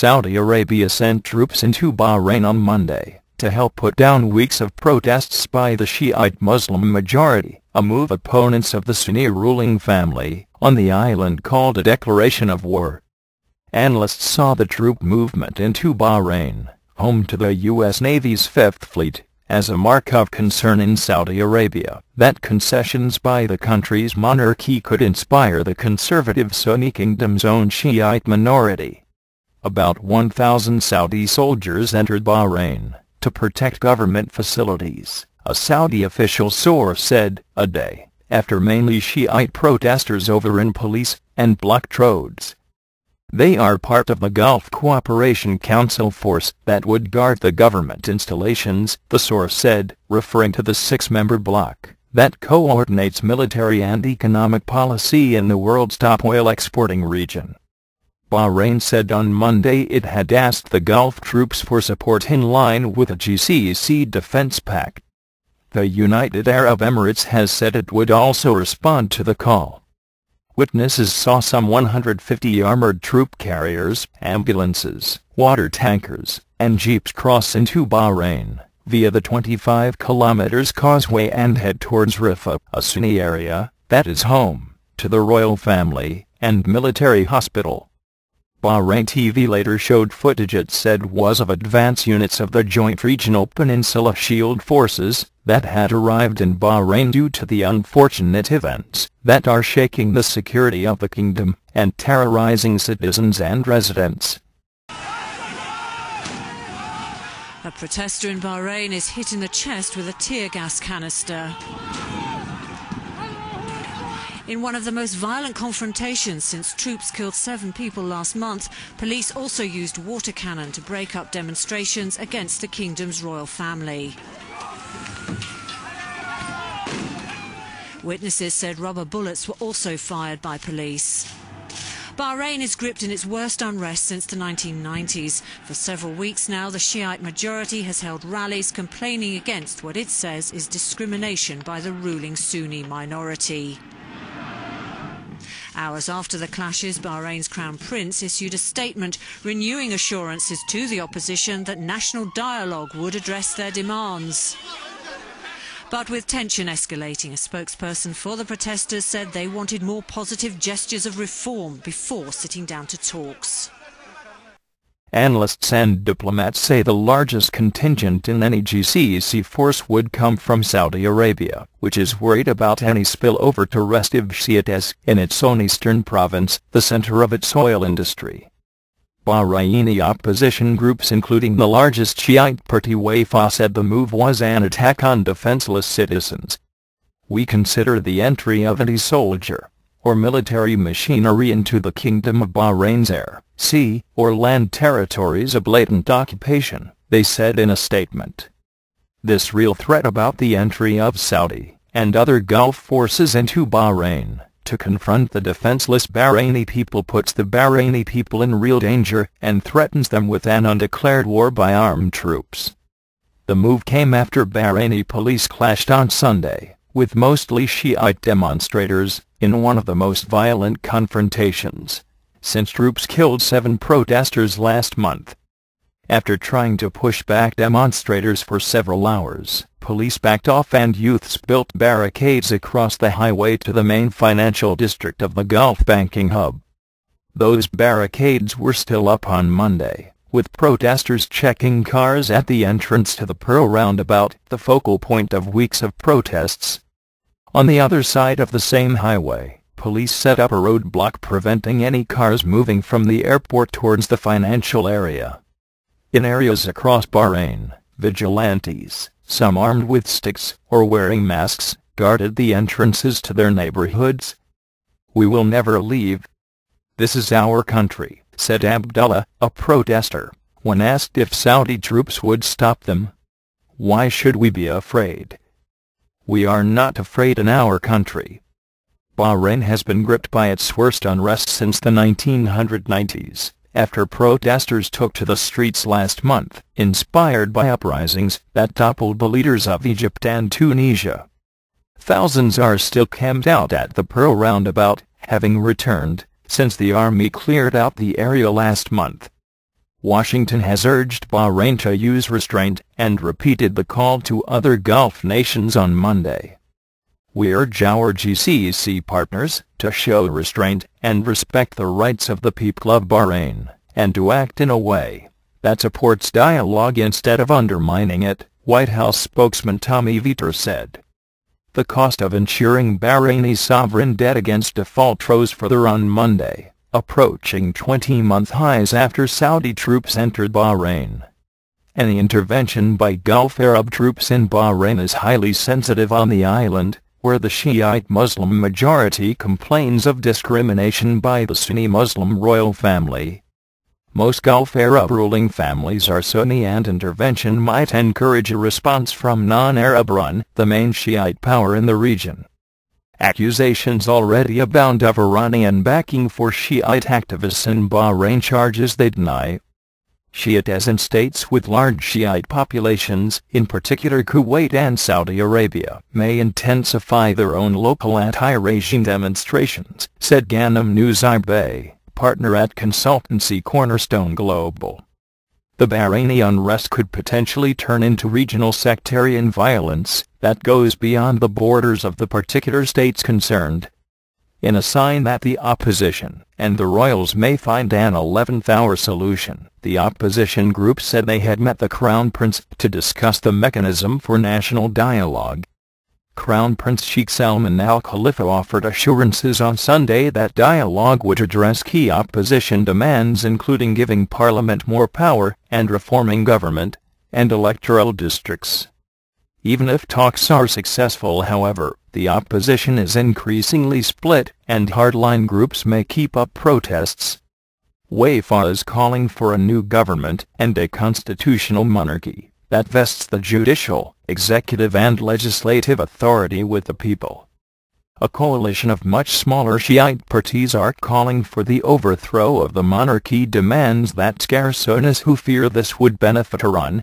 Saudi Arabia sent troops into Bahrain on Monday to help put down weeks of protests by the Shi'ite Muslim majority, a move opponents of the Sunni ruling family on the island called a declaration of war. Analysts saw the troop movement into Bahrain, home to the U.S. Navy's Fifth Fleet, as a mark of concern in Saudi Arabia that concessions by the country's monarchy could inspire the conservative Sunni kingdom's own Shi'ite minority. About 1,000 Saudi soldiers entered Bahrain to protect government facilities, a Saudi official source said, a day after mainly Shiite protesters overran police and blocked roads. They are part of the Gulf Cooperation Council force that would guard the government installations, the source said, referring to the six-member bloc that coordinates military and economic policy in the world's top oil-exporting region. Bahrain said on Monday it had asked the Gulf troops for support in line with the GCC defense pact. The United Arab Emirates has said it would also respond to the call. Witnesses saw some 150 armored troop carriers, ambulances, water tankers, and jeeps cross into Bahrain via the 25 kilometers causeway and head towards Riffa, a Sunni area that is home to the royal family and military hospital. Bahrain TV later showed footage it said was of advance units of the Joint Regional Peninsula Shield Forces that had arrived in Bahrain due to the unfortunate events that are shaking the security of the kingdom and terrorizing citizens and residents. A protester in Bahrain is hit in the chest with a tear gas canister. In one of the most violent confrontations since troops killed 7 people last month, police also used water cannon to break up demonstrations against the kingdom's royal family. Witnesses said rubber bullets were also fired by police. Bahrain is gripped in its worst unrest since the 1990s. For several weeks now, the Shiite majority has held rallies complaining against what it says is discrimination by the ruling Sunni minority. Hours after the clashes, Bahrain's Crown Prince issued a statement renewing assurances to the opposition that national dialogue would address their demands. But with tension escalating, a spokesperson for the protesters said they wanted more positive gestures of reform before sitting down to talks. Analysts and diplomats say the largest contingent in any GCC force would come from Saudi Arabia, which is worried about any spillover to restive Shiites in its own eastern province, the center of its oil industry. Bahraini opposition groups including the largest Shiite party Riffa said the move was an attack on defenseless citizens. We consider the entry of any soldier or military machinery into the Kingdom of Bahrain's air, sea, or land territories a blatant occupation, they said in a statement. This real threat about the entry of Saudi and other Gulf forces into Bahrain to confront the defenseless Bahraini people puts the Bahraini people in real danger and threatens them with an undeclared war by armed troops. The move came after Bahraini police clashed on Sunday with mostly Shiite demonstrators in one of the most violent confrontations since troops killed 7 protesters last month. After trying to push back demonstrators for several hours, police backed off and youths built barricades across the highway to the main financial district of the Gulf banking hub. Those barricades were still up on Monday, with protesters checking cars at the entrance to the Pearl roundabout, the focal point of weeks of protests. On the other side of the same highway, police set up a roadblock preventing any cars moving from the airport towards the financial area. In areas across Bahrain, vigilantes, some armed with sticks or wearing masks, guarded the entrances to their neighborhoods. We will never leave. This is our country, said Abdullah, a protester, when asked if Saudi troops would stop them. Why should we be afraid? We are not afraid in our country. Bahrain has been gripped by its worst unrest since the 1990s, after protesters took to the streets last month, inspired by uprisings that toppled the leaders of Egypt and Tunisia. Thousands are still camped out at the Pearl roundabout, having returned since the army cleared out the area last month. Washington has urged Bahrain to use restraint and repeated the call to other Gulf nations on Monday. "We urge our GCC partners to show restraint and respect the rights of the people of Bahrain, and to act in a way that supports dialogue instead of undermining it," White House spokesman Tommy Vietor said. The cost of insuring Bahraini sovereign debt against default rose further on Monday, approaching 20-month highs after Saudi troops entered Bahrain. Any intervention by Gulf Arab troops in Bahrain is highly sensitive on the island, where the Shiite Muslim majority complains of discrimination by the Sunni Muslim royal family. Most Gulf Arab ruling families are Sunni, and intervention might encourage a response from non-Arab Iran, the main Shiite power in the region. Accusations already abound of Iranian backing for Shiite activists in Bahrain, charges they deny. Shiites in states with large Shiite populations, in particular Kuwait and Saudi Arabia, may intensify their own local anti-regime demonstrations, said Ghanem Nusayb, partner at consultancy Cornerstone Global. The Bahraini unrest could potentially turn into regional sectarian violence that goes beyond the borders of the particular states concerned. In a sign that the opposition and the royals may find an 11th-hour solution, the opposition group said they had met the Crown Prince to discuss the mechanism for national dialogue. Crown Prince Sheikh Salman Al Khalifa offered assurances on Sunday that dialogue would address key opposition demands, including giving parliament more power and reforming government and electoral districts. Even if talks are successful, however, the opposition is increasingly split, and hardline groups may keep up protests. U.A.E. is calling for a new government and a constitutional monarchy that vests the judicial, executive and legislative authority with the people. A coalition of much smaller Shiite parties are calling for the overthrow of the monarchy, demands that scare Sunnis who fear this would benefit Iran